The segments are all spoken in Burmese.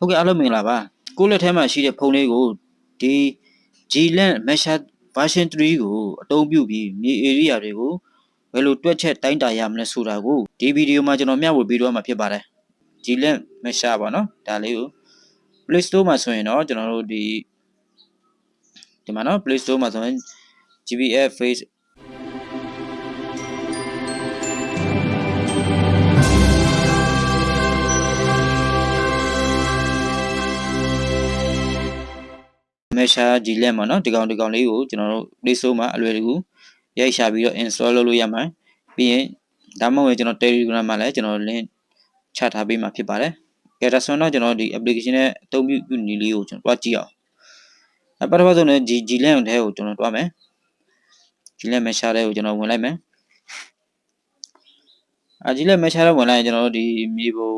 ဟုတ်ကဲ့အားလုံးမင်္ဂလာပါကိုလက်ထဲမှာရှိတဲ့ဖုန်းလေးကိုဒီ G-Link Measure version 3ကိုအသုံးပြုပြီးမြေ area တွေကိုဘယ်လိုတွက်ချက်တိုင်းတာရမလဲဆိုတာကိုဒီဗီဒီယိုမှာကျွန်တော်မျှဝေပေးတော့မှာဖြစ်ပါတယ် G-Link Measure ပါနော်ဒါလေးကို Play Store မှာဆိုရင်တော့ကျွန်တော်တို့ဒီမှာနော် Play Store မှာဆိုရင် GBF Face Measure G-Link မှာနော်ဒီကောင်လေးကိုကျွန်တော်တို့ Play Store မှာအလွယ်တကူရိုက်ရှာပြီးတော့ install လုပ်လို့ရမှာပြီးရင်ဒါမှမဟုတ်ကျွန်တော် Telegram မှာလည်းကျွန်တော် link ချထားပေးမှာဖြစ်ပါတယ်။ဒါဆိုတော့ကျွန်တော်ဒီ application နဲ့အသုံးပြုနည်းလေးကိုကျွန်တော်တွားကြည့်အောင်။ပထမဆုံးလည်း G-Link ထဲကိုကျွန်တော်တွားမယ်။ G-Link Measure ထဲကိုကျွန်တော်ဝင်လိုက်မယ်။ G-Link Measure ထဲဝင်လိုက်ရင်ကျွန်တော်တို့ဒီမြေပုံ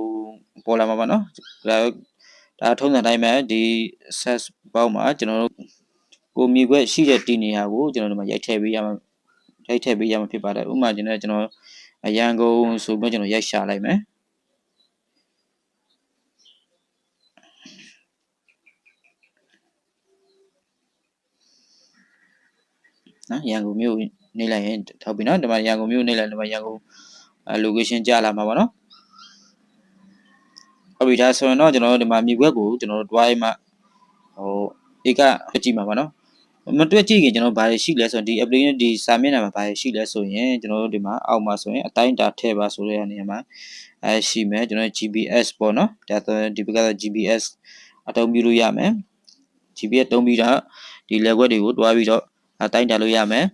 ပေါ်လာမှာပါနော်။ဒါထုံးစံတိုင်းပဲဒီ search box မှာကျွန်တော်တို့ကိုမြေခွက်ရှိတဲ့တီနေရာကိုကျွန်တော်တို့မှာရိုက်ထည့်ပေးရမှာဖြစ်ပါတယ်ဥပမာကျွန်တော်ရန်ကုန်ဆိုပြီးကျွန်တော်ရိုက်ရှာလိုက်မယ်နော်ရန်ကုန်မြို့နေလိုက်ရင်ထောက်ပြီနော်ဒီမှာရန်ကုန်မြို့နေလိုက်ဒီမှာရန်ကုန်location ကြလာမှာပါနော်ဟုတ်ပြီဒါဆိုရင်တော့ကျွန်တော်တို့ဒီမှာမြေခွက်ကိုကျွန်တော်တို့တွားအိမ်မှာဧကကြည့်မှာပါနော်မတွက်ကြည့်ခင်ကျွန်တော်ဘာတွေရှိလဲဆိုရင်ဒီ application ဒီစာမျက်နှာမှာဘာတွေရှိလဲဆိုရင်ကျွန်တော်တို့ဒီမှာအောက်မှာဆိုရင်အတိုင်းတာထည့်ပါဆိုတဲ့နေရာမှာရှိမယ်ကျွန်တော် GPS ပေါ့နော်ဒါဆိုရင်ဒီဘက်က GPS အသုံးပြုလို့ရမယ် GPS သုံးပြီးတော့ဒီလက်ခွက်တွေကိုတွားပြီးတော့အတိုင်းတာလို့ရမယ်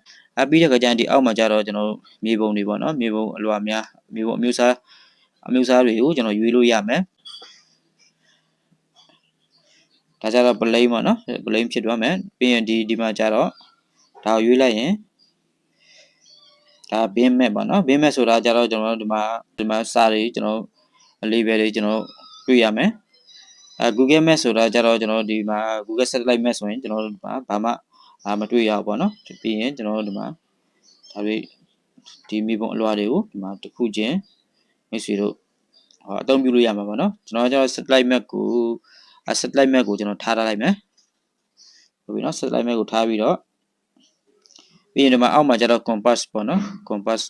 ပြီးတဲ့ခါကျရင်ဒီအောက်မှာကျတော့ကျွန်တော်မြေပုံတွေပေါ့နော်မြေပုံအလွှာများမြေပုံအမျိုးအစားတွေကိုကျွန်တော်ရွေးလို့ရမယ်ဒါကြတော့ plane ပေါ့နော် plane ဖြစ်သွားမယ်ပြီးရင်ဒီမှာကျတော့ဒါကိုရွေးလိုက်ရင်ဒါ bin map ပေါ့နော် bin map ဆိုတာကျတော့ကျွန်တော်တို့ဒီမှာစာတွေကျွန်တော် label တွေကျွန်တော်တွေ့ရမယ် Google Map ဆိုတာကျတော့ကျွန်တော်ဒီမှာ Google Satellite Map ဆိုရင်ကျွန်တော်တို့ဘာမှမတွေ့ရဘူးပေါ့နော်ပြီးရင်ကျွန်တော်တို့ဒီမှာဒါတွေဒီမြေပုံအလွှာတွေကိုဒီမှာတစ်ခုချင်းမိတ်ဆွေတို့အသုံးပြုလို့ရမှာပေါ့နော်ကျွန်တော်ကျတော့ Satellite Map ကိုကျွန်တော်ထားလိုက်မယ်ဟုတ်ပြီနော် Satellite Map ကိုထားပြီးတော့ပြီးရင်ဒီမှာအောက်မှာကျတော့ compass ပေါ့နော် compass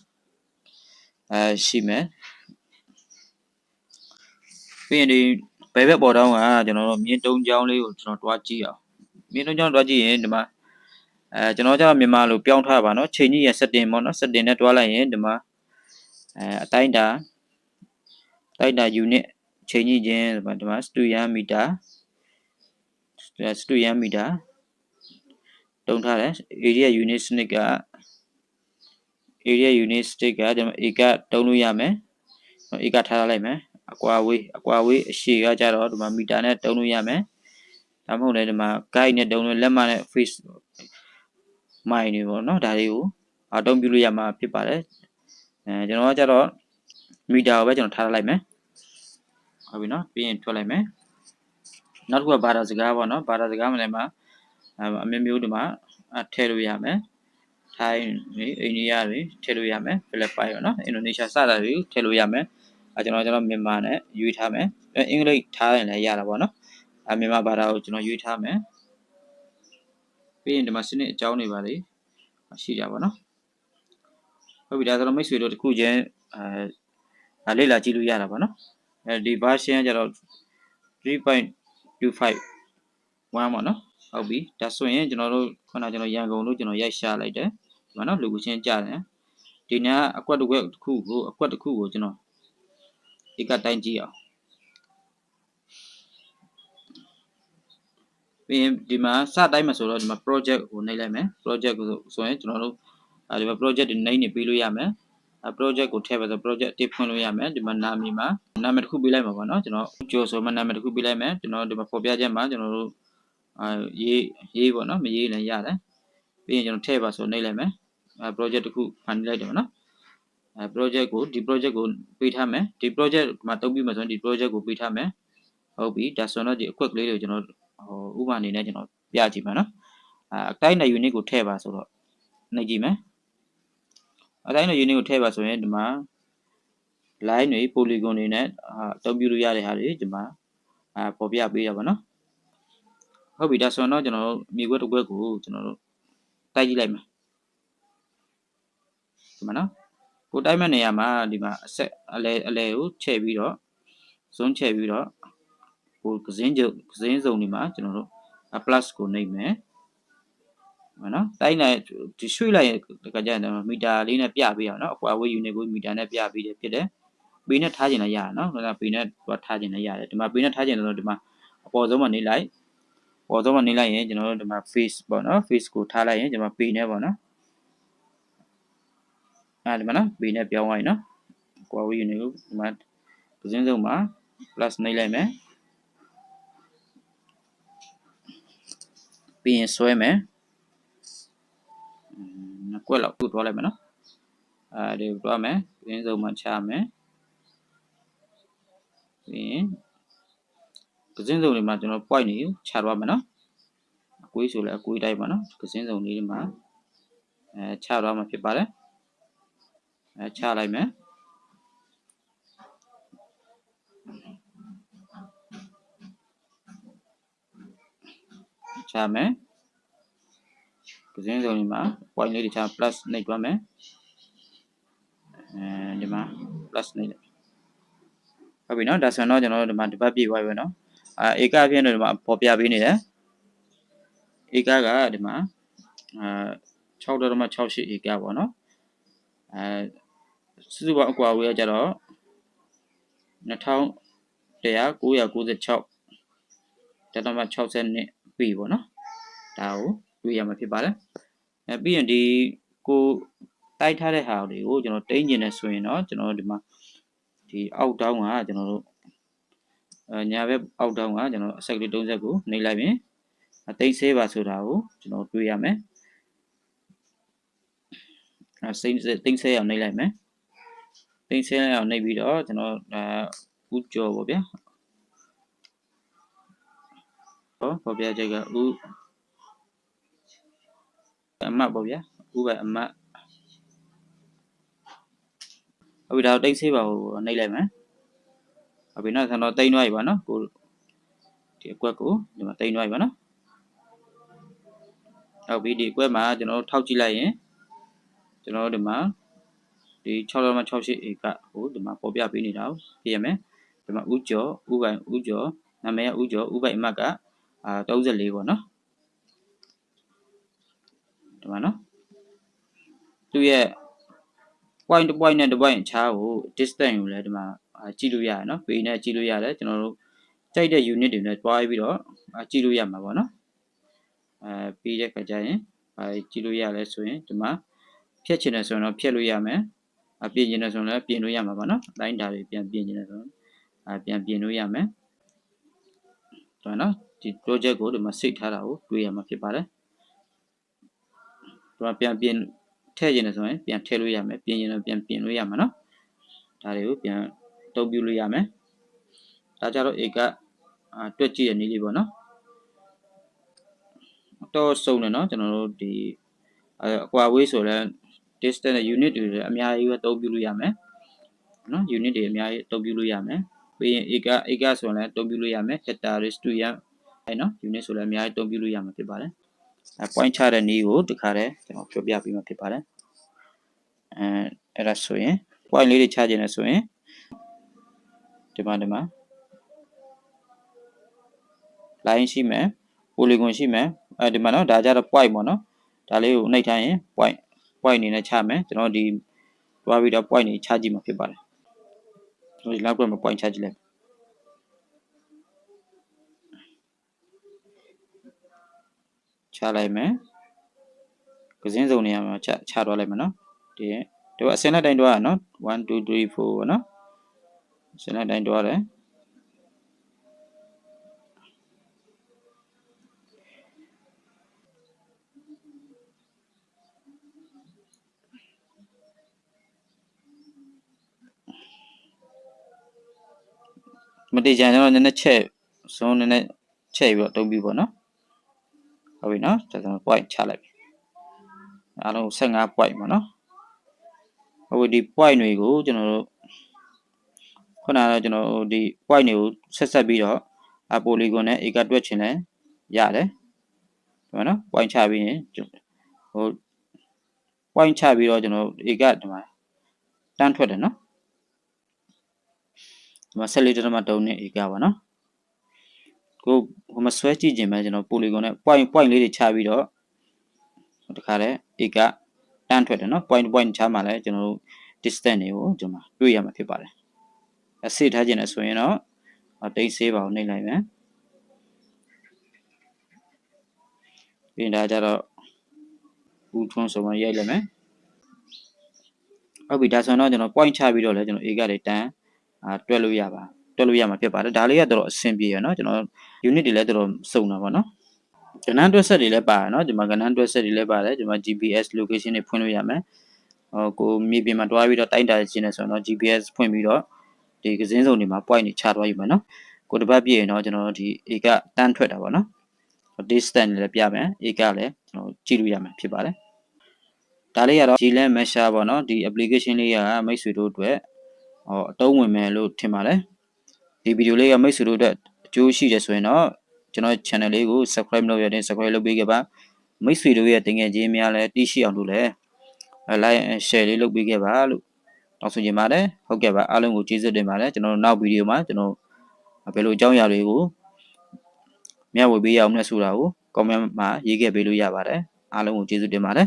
ရှိမယ်ပြီးရင်ဒီဘယ်ဘက်ပေါ်တောင်းကကျွန်တော်တို့မြင်းတုံးချောင်းလေးကိုကျွန်တော်တွားကြည့်အောင်မြင်းတုံးချောင်းတွားကြည့်ရင်ဒီမှာကျွန်တော်ကျတော့မြန်မာလိုပြောင်းထားပါနော်ချိန်ကြီးရ setting ပေါ့နော် setting နဲ့တွားလိုက်ရင်ဒီမှာအတိုင်းတာunit ချိန်ကြီးချင်းဒီမှာ student meter တုံးထားတယ် area unit စနစ်ကကျွန်တော်ဧကတုံးလို့ရမယ်ဧကထားလိုက်မယ်အကွာဝေးအရှည်ကကြတော့ဒီမှာမီတာနဲ့တုံးလို့ရမယ်ဒါမှမဟုတ်လည်းဒီမှာ guide နဲ့တုံးလို့လက်မနဲ့ face မိုင်တွေပေါ့နော်ဒါတွေကိုအသုံးပြုလို့ရမှာဖြစ်ပါတယ်ကျွန်တော်ကကြတော့မီတာကိုပဲကျွန်တော်ထားလိုက်မယ်ဟုတ်ပြီနော်ပြီးရင်ထွက်လိုက်မယ်နောက်တစ်ခုကဘာသာစကားပေါ့နော်ဘာသာစကားမှလည်းမှာအမျိုးဒီမှာထည့်လို့ရမယ်ထိုင်းတွေအိန္ဒိယတွေထည့်လို့ရမယ်ဖိလစ်ပိုင်ပေါ့နော်အင်ဒိုနီးရှားစတာတွေထည့်လို့ရမယ်ကျွန်တော်မြန်မာနဲ့ရွေးထားမယ်အင်္ဂလိပ်ထားရင်လည်းရတာပေါ့နော်မြန်မာဘာသာကိုကျွန်တော်ရွေးထားမယ်ပြီးရင်ဒီမှာစနစ်အကြောင်းတွေပါလေရှိကြပါနော်ဟုတ်ပြီဒါဆိုတော့မိတ်ဆွေတို့တခုချင်းလေ့လာကြည့်လို့ရတာပါနော်ဒီ version ကျတော့ 3.25 ပေါ့နော်ဟုတ်ပြီဒါဆိုရင်ကျွန်တော်တို့ခုနကျွန်တော်ရန်ကုန်လို့ကျွန်တော်ရိုက်ရှာလိုက်တယ်ဒီမှာနော် location ကြတယ်ဒီညအကွက်တစ်ခုကိုကျွန်တော်ဧကတိုင်းကြည့်အောင်ပြီးရင်ဒီမှာစတိုင်းမှာဆိုတော့ဒီမှာ project ကိုနှိပ်လိုက်မယ် project ကိုဆိုရင်ကျွန်တော်တို့ဒီမှာ project တွေနှိပ်နေပေးလို့ရမယ်project ကိုထည့်ပါဆို project တစ်ဖွင့်လို့ရမယ်ဒီမှာနာမည်တစ်ခုပေးလိုက်မှာပေါ့နော်ကျွန်တော်ကျော်ဆိုမှနာမည်တစ်ခုပေးလိုက်မယ်ကျွန်တော်ဒီမှာပေါ်ပြချက်မှာကျွန်တော်တို့ရေးပေါ့နော်မရေးလည်းရတယ်ပြီးရင်ကျွန်တော်ထည့်ပါဆိုနှိပ်လိုက်မယ်project တစ်ခုဖန်တီးလိုက်တယ်ပေါ့နော်project ကိုပေးထားမယ်ဒီ project မှာတုံးပြီးမှဆိုရင်ဒီ project ကိုပေးထားမယ်ဟုတ်ပြီဒါဆိုတော့ဒီအခွက်ကလေးတွေကိုကျွန်တော်ဥပမာအနေနဲ့ကျွန်တော်ပြကြည့်ပါနော်အတိုင်းနဲ့ unit ကိုထည့်ပါဆိုတော့နှိပ်ကြည့်မယ်အတိုင်းနဲ့ unit ကိုထည့်ပါဆိုရင်ဒီမှာ line တွေ polygon တွေနဲ့အသုံးပြုလို့ရတဲ့ဟာတွေဒီမှာ ပေါ်ပြပေးရပါနော်ဟုတ်ပြီဒါဆိုတော့ကျွန်တော်တို့မြေခွက်တစ်ခွက်ကိုကျွန်တော်တို့တိုက်ကြည့်လိုက်မယ်ဒီမှာနော်ကိုတိုက်မဲ့နေရာမှာဒီမှာအဆက်အလဲကိုချဲ့ပြီးတော့ဇွန်းချဲ့ပြီးတော့ကိုကစင်းစုံဒီမှာကျွန်တော်တို့ plus ကိုနှိပ်မယ်နော်တိုင်းလိုက်ဒီရွှေ့လိုက်ရတခါကျရင်မီတာလေးနဲ့ပြပေးအောင်နော်အကွာဝေး unit ကိုမီတာနဲ့ပြပေးတယ်ဖြစ်တယ်ပေနဲ့ထားခြင်းလည်းရတယ်နော်ဒါကပေနဲ့ထားခြင်းလည်းရတယ်ဒီမှာပေနဲ့ထားခြင်းတော့ဒီမှာအပေါ်ဆုံးမှာနေလိုက်ပေါ်ဆုံးမှာနေလိုက်ရင်ကျွန်တော်တို့ဒီမှာ face ပေါ့နော် face ကိုထားလိုက်ရင်ဒီမှာပေနဲ့ပေါ့နော်ဒီမှာနော်ပေနဲ့ပြောင်းသွားပြီနော်အကွာဝေး unit ကိုဒီမှာပစင်းစုံမှာ plus နှိပ်လိုက်မယ်ပြီးရင်ဆွဲမယ်နှစ်ကွက်လောက်ထုတ်သွားလိုက်မယ်နော်ဒီတွားမယ်ပစင်းစုံမှာချမယ်ပြီးရင်ပစင်းစုံတွေမှာကျွန်တော် point တွေချသွားမယ်နော်အကွေးဆိုလဲအကွေးတိုင်းပါနော်ပစင်းစုံလေးတွေမှာချသွားမှာဖြစ်ပါတယ်ချလိုက်မယ်ချမယ်ပစင်းစုံတွေမှာ point လေးတွေချ plus နှိပ်သွားမယ်ဒီမှာ plus နှိပ်လိုက်ဟုတ်ပြီနော်ဒါဆိုတော့ကျွန်တော်တို့ဒီမှာတစ်ပတ်ပြည့်သွားပြီနော်ဧကအဖြစ်တော့ဒီမှာပေါ်ပြပေးနေတယ်ဧကကဒီမှာ6.68 ဧကပေါ့နော်စုစုပေါင်းအကွာဝေးကကြတော့2196.62ပြီပေါ့နော်ဒါကိုတွေ့ရမှာဖြစ်ပါတယ်ပြီးရင်ဒီကိုတိုက်ထားတဲ့ဟာတွေကိုကျွန်တော်တိမ့်ကျင်နေဆိုရင်တော့ကျွန်တော်တို့ဒီမှာဒီအောက်တောင်းကကျွန်တော်တို့ညာဘက်အောက်တောင်းကကျွန်တော်အဆက်ကလေး30ကိုနှိပ်လိုက်ရင်တိမ့်ဆဲပါဆိုတာကိုကျွန်တော်တွေ့ရမယ်တိမ့်ဆဲအောင်နှိပ်လိုက်မယ်တိမ့်ဆဲအောင်နှိပ်ပြီးတော့ကျွန်တော်ဥကြော်ပေါ့ဗျာပေါ်ပြချက်ကဥအမတ်ပေါ့ဗျာဥပဲအမတ်ဟုတ်ပြီဒါတိမ့်ဆဲပါကိုနှိပ်လိုက်မယ်ဟုတ်ပြီနော်ကျွန်တော်တိမ့်သွားပြီပါနော်ကိုဒီအကွက်ကိုဒီမှာတိမ့်သွားပြီပါနော်ဟုတ်ပြီဒီအကွက်မှာကျွန်တော်ထောက်ကြည့်လိုက်ရင်ကျွန်တော်ဒီမှာဒီ6.68 ဧကကိုဒီမှာပေါ်ပြပေးနေတာကိုသိရမယ်ဒီမှာဥကျော်ဥပိုင်ဥကျော်နာမည်ကဥကျော်ဥပိုင်အမတ်က34ပေါ့နော်ဒီမှာနော်သူရဲ့ point တစ် point နဲ့တစ် point အခြားကို distance ကိုလည်းဒီမှာကြည့်လို့ရတယ်နော်ပေနဲ့ကြည့်လို့ရတယ်ကျွန်တော်တို့ကြိုက်တဲ့ unit တွေနဲ့တွားပြီးတော့ကြည့်လို့ရမှာပေါ့နော်ပြီးတဲ့ခါကျရင်ကြည့်လို့ရလဲဆိုရင်ဒီမှာဖြတ်ချင်တယ်ဆိုရင်တော့ဖြတ်လို့ရမယ်ပြင်ချင်တယ်ဆိုရင်လည်းပြင်လို့ရမှာပေါ့နော်အတိုင်းဓာတ်တွေပြန်ပြင်ချင်တယ်ဆိုရင်ပြန်ပြင်လို့ရမယ်ဒါနော်ဒီ project ကိုဒီမှာ save ထားတာကိုတွေ့ရမှာဖြစ်ပါတယ်ဒီမှာပြန်ပြင်ထည့်ချင်တယ်ဆိုရင်ပြန်ထည့်လို့ရမယ်ပြင်ချင်တယ်ပြန်ပြင်လို့ရမှာနော်ဒါတွေကိုပြန်တုံးပြလို့ရမယ်ဒါကြတော့ဧကတွက်ကြည့်ရနည်းလေးပေါ့နော်တော့စုံတယ်နော်ကျွန်တော်တို့ဒီအကွာဝေးဆိုလဲ distance unit တွေအများကြီးပဲတုံးပြလို့ရမယ်နော် unit တွေအများကြီးတုံးပြလို့ရမယ်ပြီးရင်ဧကဆိုရင်လည်းတုံးပြလို့ရမယ် hectare radius နော် unit ဆိုလည်းအများကြီးတုံးပြလို့ရမှာဖြစ်ပါတယ်point ချတဲ့နည်းကိုတခါတည်းကျွန်တော်ပြောပြပေးမှာဖြစ်ပါတယ်အဲ့ဒါဆိုရင် point လေးတွေချခြင်းလဲဆိုရင်ဒီမှာ line ရှိမယ် polygon ရှိမယ်ဒီမှာနော်ဒါကြတော့ point ပေါ့နော်ဒါလေးကိုနှိပ်ထားရင် point အနေနဲ့ချမယ်ကျွန်တော်ဒီတွားပြီးတော့ point တွေချကြည့်မှာဖြစ်ပါတယ်ကျွန်တော်ဒီလောက်ကွက်မှာ point ချကြည့်လိုက်ချလိုက်မယ်ကစင်းစုံနေရာမှာချသွားလိုက်မယ်နော်ဒီအစင်းနဲ့တိုင်းတွားရနော်1 2 3 4ပေါ့နော်အစင်းနဲ့တိုင်းတွားတယ်မတိကျန်တော့နည်းနည်းချက်ဇုံးနည်းနည်းချက်ပြီးတော့တုံးပြီးပေါ့နော်ဟုတ်ပြီနော်ဒါဆို point ချလိုက်ပြီအားလုံး15 point ပေါ့နော်ဟုတ်ဒီ point တွေကိုကျွန်တော်တို့ခုနကကျွန်တော်ဒီ point တွေကိုဆက်ပြီးတော့ အပိုလီဂွန်နဲ့ဧကတွက်ချင်လဲရတယ်ဒီမှာနော် point ချပြီးရင်ဟို point ချပြီးတော့ကျွန်တော်ဧကဒီမှာတန်းထွက်တယ်နော်ဒီမှာ 14.3 နဲ့ဧကပါနော်ကိုဟိုမှာဆွဲကြည့်ခြင်းပဲကျွန်တော်ပိုလီဂွန်နဲ့ point လေးတွေချပြီးတော့တခါလဲဧကတန်းထွက်တယ်နော် point ချမှာလဲကျွန်တော်တို့ distance တွေကိုကျွန်တော်တွေ့ရမှာဖြစ်ပါတယ်အစစ်ထားခြင်းနဲ့ဆိုရင်တော့တိတ်ဆေးပါအောင်နှိပ်လိုက်မယ်ပြီးဒါကြတော့ဦးထွန်းဆိုမှရိုက်လိုက်မယ်ဟုတ်ပြီဒါဆိုတော့ကျွန်တော် point ချပြီးတော့လဲကျွန်တော် A ကတွေတန်းတွက်လို့ရမှာဖြစ်ပါတယ်ဒါလေးကတော့အဆင်ပြေရနော်ကျွန်တော် unit တွေလည်းတော်တော်စုံတာပေါ့နော်ကဏ္ဍတွက်ဆက်တွေလည်းပါတယ်နော်ဒီမှာကဏ္ဍတွက်ဆက်တွေလည်းပါတယ်ဒီမှာ GPS location တွေဖွင့်လို့ရမယ်ကိုမြေပြင်မှာတွားပြီးတော့တိုက်တာရှင်းနေဆိုတော့ GPS ဖွင့်ပြီးတော့ဒီကစင်းစုံတွေမှာ point တွေချသွားယူမယ်နော်ကိုတစ်ပတ်ပြည့်ရင်တော့ကျွန်တော်ဒီ A ကတန်းထွက်တာပေါ့နော် distance လည်းပြမယ် A ကလည်းကျွန်တော်ကြည့်လို့ရမှာဖြစ်ပါတယ်ဒါလေးကတော့ GLAN Measure ပေါ့နော်ဒီ application လေးကမိတ်ဆွေတို့အတွက်အသုံးဝင်မယ်လို့ထင်ပါတယ်ဒီဗီဒီယိုလေးကမိတ်ဆွေတို့အတွက်အကျိုးရှိတယ်ဆိုရင်တော့ကျွန်တော် channel လေးကို subscribe လုပ်ရတဲ့ subscribe လုပ်ပေးခဲ့ပါမိတ်ဆွေတို့ရဲ့တင်ငယ်ချင်းများလည်းသိရှိအောင်လို့လည်း like and share လေးလုပ်ပေးခဲ့ပါလို့တောင်းဆိုချင်ပါတယ်ဟုတ်ကဲ့ပါအားလုံးကိုကျေးဇူးတင်ပါတယ်ကျွန်တော်တို့နောက်ဗီဒီယိုမှာကျွန်တော်ဘယ်လိုအကြောင်းအရာတွေကိုမျှဝေပေးရအောင်လဲဆိုတာကို comment မှာရေးခဲ့ပေးလို့ရပါတယ်အားလုံးကိုကျေးဇူးတင်ပါတယ်